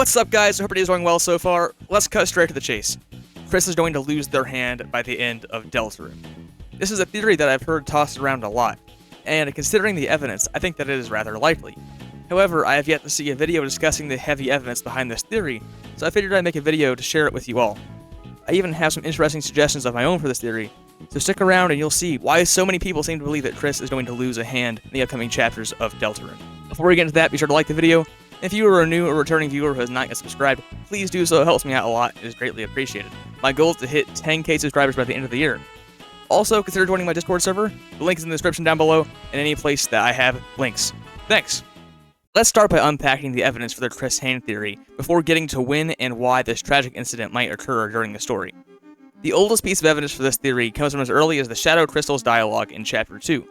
What's up, guys? I hope it is going well so far. Let's cut straight to the chase. Kris is going to lose their hand by the end of Deltarune. This is a theory that I've heard tossed around a lot, and considering the evidence, I think that it is rather likely. However, I have yet to see a video discussing the heavy evidence behind this theory, so I figured I'd make a video to share it with you all. I even have some interesting suggestions of my own for this theory, so stick around and you'll see why so many people seem to believe that Kris is going to lose a hand in the upcoming chapters of Deltarune. Before we get into that, be sure to like the video. If you are a new or returning viewer who has not yet subscribed, please do so. It helps me out a lot. It is greatly appreciated. My goal is to hit 10k subscribers by the end of the year. Also, consider joining my Discord server. The link is in the description down below, and any place that I have links. Thanks! Let's start by unpacking the evidence for the Kris hand theory, before getting to when and why this tragic incident might occur during the story. The oldest piece of evidence for this theory comes from as early as the Shadow Crystal's dialogue in Chapter 2,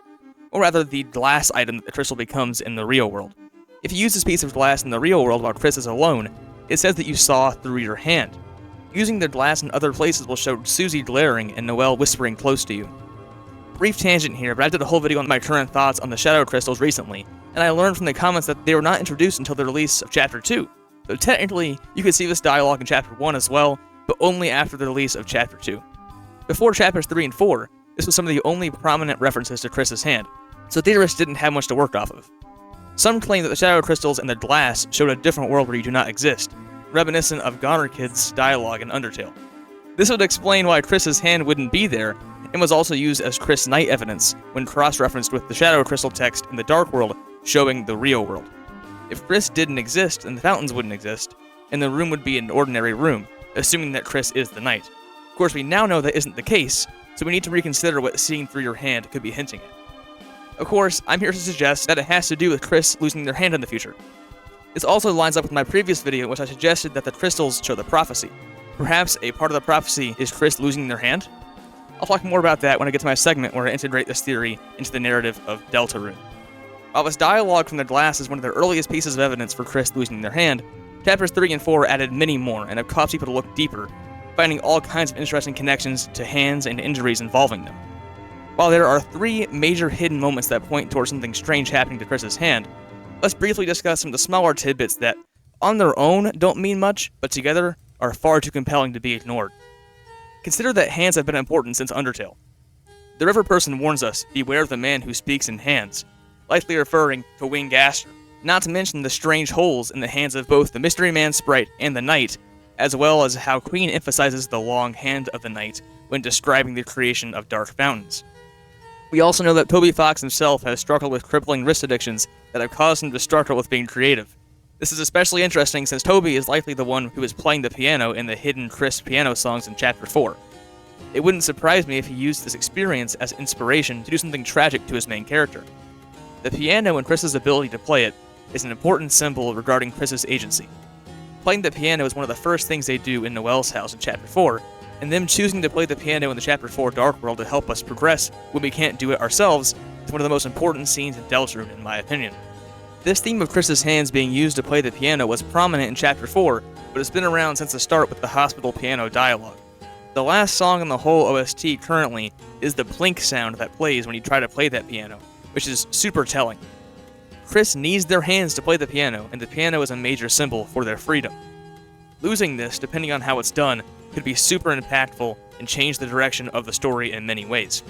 or rather the glass item that the crystal becomes in the real world. If you use this piece of glass in the real world while Kris is alone, it says that you saw through your hand. Using the glass in other places will show Susie glaring and Noelle whispering close to you. Brief tangent here, but I did a whole video on my current thoughts on the Shadow Crystals recently, and I learned from the comments that they were not introduced until the release of Chapter 2. So technically, you could see this dialogue in Chapter 1 as well, but only after the release of Chapter 2. Before Chapters 3 and 4, this was some of the only prominent references to Kris's hand, so theorists didn't have much to work off of. Some claim that the Shadow Crystals and the glass showed a different world where you do not exist, reminiscent of Goner Kid's dialogue in Undertale. This would explain why Kris's hand wouldn't be there, and was also used as Kris Knight evidence when cross-referenced with the Shadow Crystal text in the Dark World showing the real world. If Kris didn't exist, then the fountains wouldn't exist, and the room would be an ordinary room, assuming that Kris is the Knight. Of course, we now know that isn't the case, so we need to reconsider what seeing through your hand could be hinting at. Of course, I'm here to suggest that it has to do with Kris losing their hand in the future. This also lines up with my previous video in which I suggested that the crystals show the prophecy. Perhaps a part of the prophecy is Kris losing their hand? I'll talk more about that when I get to my segment where I integrate this theory into the narrative of Deltarune. While this dialogue from the glass is one of the earliest pieces of evidence for Kris losing their hand, Chapters 3 and 4 added many more and have caused people to look deeper, finding all kinds of interesting connections to hands and injuries involving them. While there are 3 major hidden moments that point towards something strange happening to Kris's hand, let's briefly discuss some of the smaller tidbits that, on their own, don't mean much, but together are far too compelling to be ignored. Consider that hands have been important since Undertale. The River Person warns us, beware of the man who speaks in hands, likely referring to Winged Aster, not to mention the strange holes in the hands of both the Mystery Man sprite and the Knight, as well as how Queen emphasizes the long hand of the Knight when describing the creation of dark fountains. We also know that tobyfox himself has struggled with crippling wrist addictions that have caused him to struggle with being creative. This is especially interesting since Toby is likely the one who is playing the piano in the hidden Kris piano songs in Chapter 4. It wouldn't surprise me if he used this experience as inspiration to do something tragic to his main character. The piano and Kris's ability to play it is an important symbol regarding Kris's agency. Playing the piano is one of the first things they do in Noelle's house in Chapter 4, and them choosing to play the piano in the Chapter 4 Dark World to help us progress when we can't do it ourselves is one of the most important scenes in Deltarune, in my opinion. This theme of Kris's hands being used to play the piano was prominent in Chapter 4, but it's been around since the start with the hospital piano dialogue. The last song in the whole OST currently is the plink sound that plays when you try to play that piano, which is super telling. Kris needs their hands to play the piano, and the piano is a major symbol for their freedom. Losing this, depending on how it's done, could be super impactful and change the direction of the story in many ways.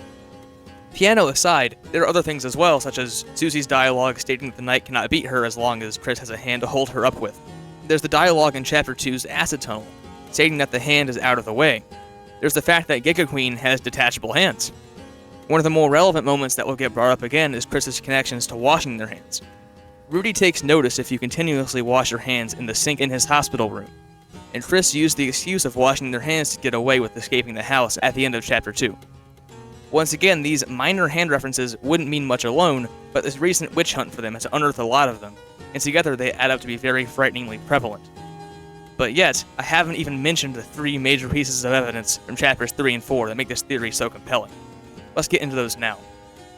Piano aside, there are other things as well, such as Susie's dialogue stating that the Knight cannot beat her as long as Kris has a hand to hold her up with. There's the dialogue in Chapter 2's Acid Tunnel, stating that the hand is out of the way. There's the fact that Giga Queen has detachable hands. One of the more relevant moments that will get brought up again is Kris's connections to washing their hands. Rudy takes notice if you continuously wash your hands in the sink in his hospital room, and Kris used the excuse of washing their hands to get away with escaping the house at the end of Chapter 2. Once again, these minor hand references wouldn't mean much alone, but this recent witch hunt for them has unearthed a lot of them, and together they add up to be very frighteningly prevalent. But yet, I haven't even mentioned the 3 major pieces of evidence from Chapters 3 and 4 that make this theory so compelling. Let's get into those now.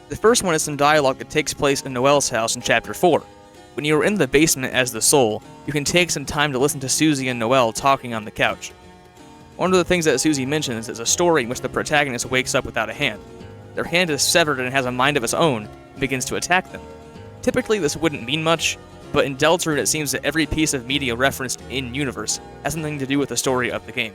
The first one is some dialogue that takes place in Noelle's house in Chapter 4. When you are in the basement as the soul, you can take some time to listen to Susie and Noelle talking on the couch. One of the things that Susie mentions is a story in which the protagonist wakes up without a hand. Their hand is severed and has a mind of its own, and begins to attack them. Typically this wouldn't mean much, but in Deltarune it seems that every piece of media referenced in-universe has something to do with the story of the game.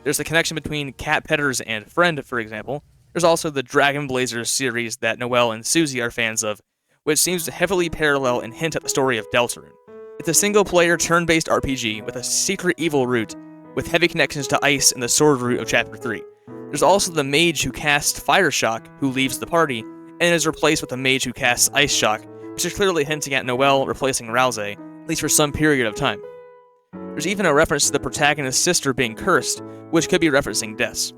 There's the connection between Cat Pedders and Friend, for example. There's also the Dragon Blazers series that Noelle and Susie are fans of, which seems to heavily parallel and hint at the story of Deltarune. It's a single-player, turn-based RPG with a secret evil route, with heavy connections to ice and the sword route of Chapter 3. There's also the mage who casts Fire Shock, who leaves the party, and is replaced with a mage who casts Ice Shock, which is clearly hinting at Noelle replacing Rouse, at least for some period of time. There's even a reference to the protagonist's sister being cursed, which could be referencing deaths.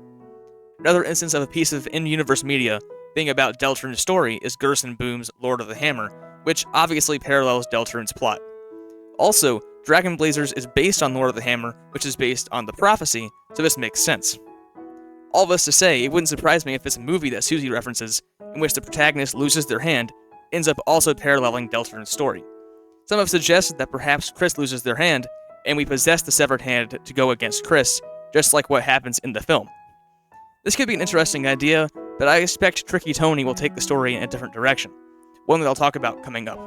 Another instance of a piece of in-universe media being about Deltarune's story is Gerson Boom's Lord of the Hammer, which obviously parallels Deltarune's plot. Also, Dragon Blazers is based on Lord of the Hammer, which is based on the prophecy, so this makes sense. All this to say, it wouldn't surprise me if this movie that Susie references, in which the protagonist loses their hand, ends up also paralleling Deltarune's story. Some have suggested that perhaps Kris loses their hand, and we possess the severed hand to go against Kris, just like what happens in the film. This could be an interesting idea, but I expect Tricky Tony will take the story in a different direction, one that I'll talk about coming up.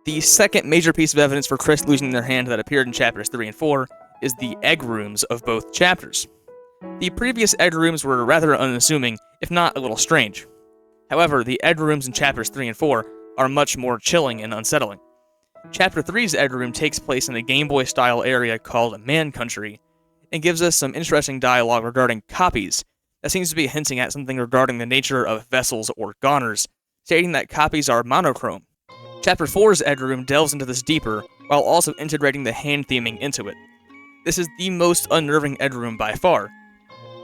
The second major piece of evidence for Kris losing their hand that appeared in chapters 3 and 4 is the egg rooms of both chapters. The previous egg rooms were rather unassuming, if not a little strange. However, the egg rooms in chapters 3 and 4 are much more chilling and unsettling. Chapter 3's egg room takes place in a Game Boy-style area called Man Country, and gives us some interesting dialogue regarding copies that seems to be hinting at something regarding the nature of vessels or goners, stating that copies are monochrome. Chapter 4's egg room delves into this deeper, while also integrating the hand theming into it. This is the most unnerving egg room by far.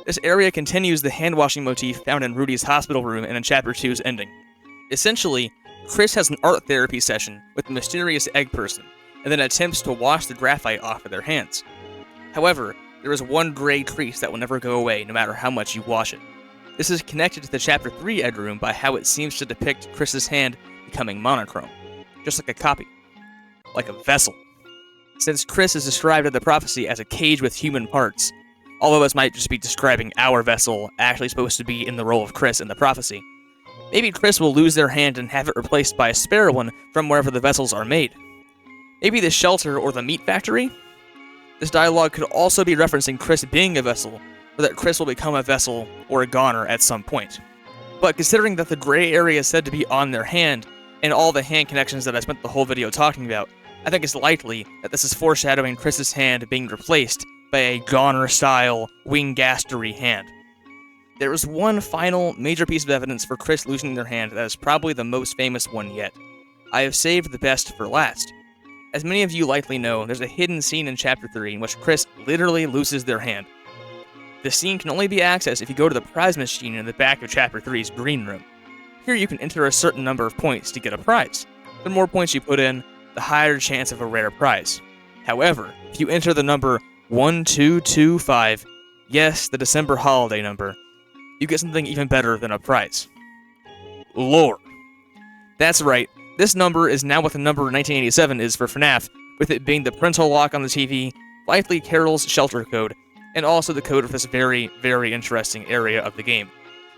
This area continues the hand-washing motif found in Rudy's hospital room and in Chapter 2's ending. Essentially, Kris has an art therapy session with the mysterious egg person, and then attempts to wash the graphite off of their hands. However, there is one gray crease that will never go away no matter how much you wash it. This is connected to the Chapter 3 egg room by how it seems to depict Kris's hand becoming monochrome, just like a copy, like a vessel. Since Kris is described in the prophecy as a cage with human parts, although this might just be describing our vessel actually supposed to be in the role of Kris in the prophecy, maybe Kris will lose their hand and have it replaced by a spare one from wherever the vessels are made. Maybe the shelter or the meat factory? This dialogue could also be referencing Kris being a vessel, or that Kris will become a vessel or a goner at some point. But considering that the gray area is said to be on their hand, and all the hand connections that I spent the whole video talking about, I think it's likely that this is foreshadowing Kris's hand being replaced by a goner-style, wing-gastery hand. There is one final major piece of evidence for Kris losing their hand that is probably the most famous one yet. I have saved the best for last. As many of you likely know, there's a hidden scene in Chapter 3 in which Kris literally loses their hand. The scene can only be accessed if you go to the prize machine in the back of Chapter 3's green room. Here you can enter a certain number of points to get a prize. The more points you put in, the higher chance of a rare prize. However, if you enter the number 1225, yes, the December holiday number, you get something even better than a prize. Lore. That's right, this number is now what the number 1987 is for FNAF, with it being the parental lock on the TV, likely Carol's shelter code, and also the code of this very, very interesting area of the game.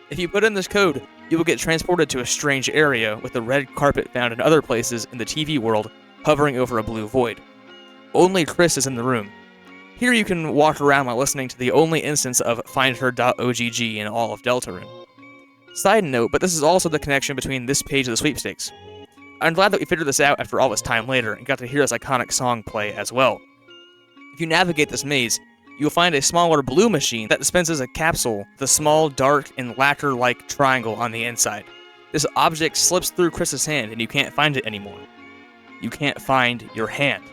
If you put in this code, you will get transported to a strange area with the red carpet found in other places in the TV world hovering over a blue void. Only Kris is in the room. Here you can walk around while listening to the only instance of findher.ogg in all of Deltarune. Side note, but this is also the connection between this page of the sweepstakes. I'm glad that we figured this out after all this time later and got to hear this iconic song play as well. If you navigate this maze, you will find a smaller blue machine that dispenses a capsule with a small, dark, and lacquer-like triangle on the inside. This object slips through Kris's hand and you can't find it anymore. You can't find your hand.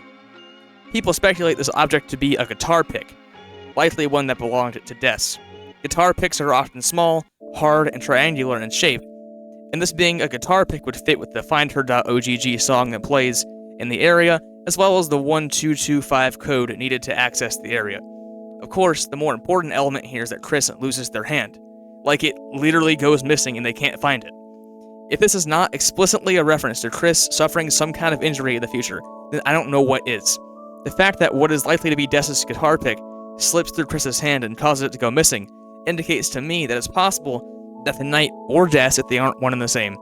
People speculate this object to be a guitar pick, likely one that belonged to Des. Guitar picks are often small, hard, and triangular in shape, and this being a guitar pick would fit with the findher.ogg song that plays in the area, as well as the 1225 code needed to access the area. Of course, the more important element here is that Kris loses their hand. Like it literally goes missing and they can't find it. If this is not explicitly a reference to Kris suffering some kind of injury in the future, then I don't know what is. The fact that what is likely to be Des' guitar pick slips through Kris's hand and causes it to go missing indicates to me that it's possible that the Knight, or Des if they aren't one and the same,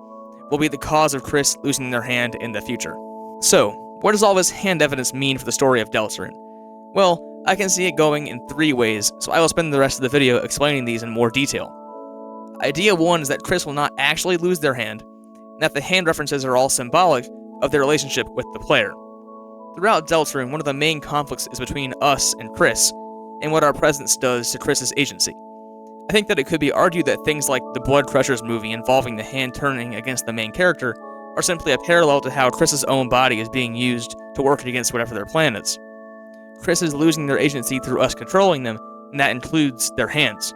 will be the cause of Kris losing their hand in the future. So, What does all this hand evidence mean for the story of Deltarune? Well, I can see it going in 3 ways, so I will spend the rest of the video explaining these in more detail. Idea 1 is that Kris will not actually lose their hand, and that the hand references are all symbolic of their relationship with the player. Throughout Deltarune, one of the main conflicts is between us and Kris, and what our presence does to Kris's agency. I think that it could be argued that things like the Blood Crushers movie involving the hand turning against the main character are simply a parallel to how Kris's own body is being used to work against whatever their plan is. Kris is losing their agency through us controlling them, and that includes their hands.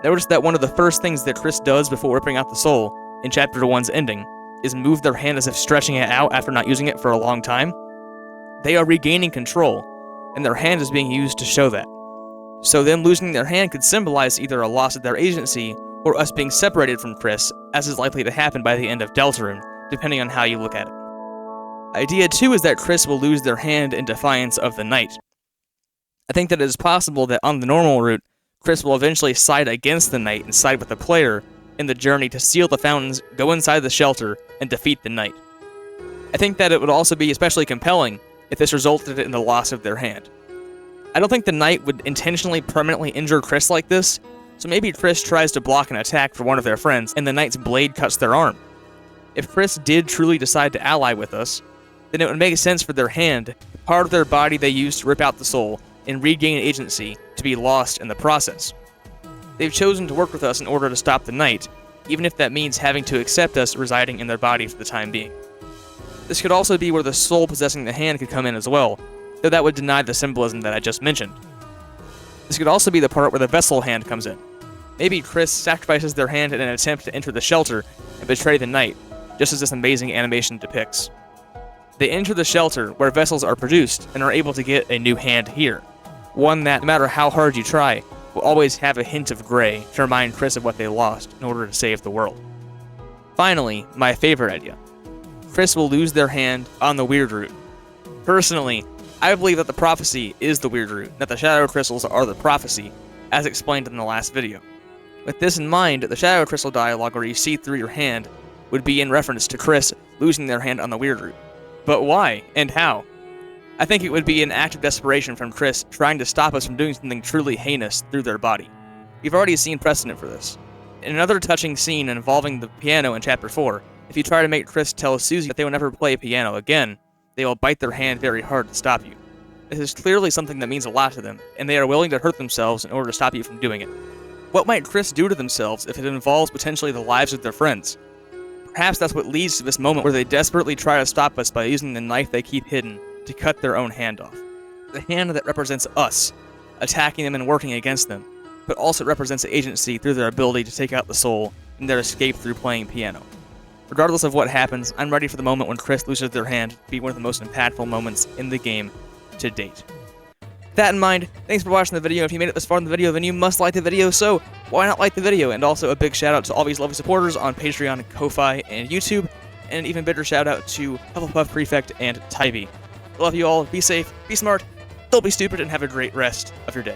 Notice that one of the first things that Kris does before ripping out the soul, in Chapter 1's ending, is move their hand as if stretching it out after not using it for a long time. They are regaining control, and their hand is being used to show that. So them losing their hand could symbolize either a loss of their agency, or us being separated from Kris, as is likely to happen by the end of Deltarune, depending on how you look at it. Idea 2 is that Kris will lose their hand in defiance of the Knight. I think that it is possible that on the normal route, Kris will eventually side against the Knight and side with the player in the journey to seal the fountains, go inside the shelter, and defeat the Knight. I think that it would also be especially compelling if this resulted in the loss of their hand. I don't think the Knight would intentionally permanently injure Kris like this, so maybe Kris tries to block an attack for one of their friends and the Knight's blade cuts their arm. If Kris did truly decide to ally with us, then it would make sense for their hand, part of their body they used to rip out the soul and regain agency, to be lost in the process. They've chosen to work with us in order to stop the Knight, even if that means having to accept us residing in their body for the time being. This could also be where the soul possessing the hand could come in as well, though that would deny the symbolism that I just mentioned. This could also be the part where the vessel hand comes in. Maybe Kris sacrifices their hand in an attempt to enter the shelter and betray the Knight, just as this amazing animation depicts. They enter the shelter where vessels are produced and are able to get a new hand here. One that, no matter how hard you try, will always have a hint of gray to remind Kris of what they lost in order to save the world. Finally, my favorite idea. Kris will lose their hand on the weird route. Personally, I believe that the prophecy is the weird route, that the shadow crystals are the prophecy, as explained in the last video. With this in mind, the shadow crystal dialogue where you see through your hand would be in reference to Kris losing their hand on the weird route. But why, and how? I think it would be an act of desperation from Kris trying to stop us from doing something truly heinous through their body. We've already seen precedent for this. In another touching scene involving the piano in Chapter 4, if you try to make Kris tell Susie that they will never play piano again, they will bite their hand very hard to stop you. This is clearly something that means a lot to them, and they are willing to hurt themselves in order to stop you from doing it. What might Kris do to themselves if it involves potentially the lives of their friends? Perhaps that's what leads to this moment where they desperately try to stop us by using the knife they keep hidden to cut their own hand off. The hand that represents us, attacking them and working against them, but also represents agency through their ability to take out the soul and their escape through playing piano. Regardless of what happens, I'm ready for the moment when Kris loses their hand to be one of the most impactful moments in the game to date. With that in mind, thanks for watching the video. If you made it this far in the video, then you must like the video, so why not like the video? And also a big shout out to all these lovely supporters on Patreon, Ko-Fi, and YouTube, and an even bigger shout out to Hufflepuff Prefect and Tybee. I love you all, be safe, be smart, don't be stupid, and have a great rest of your day.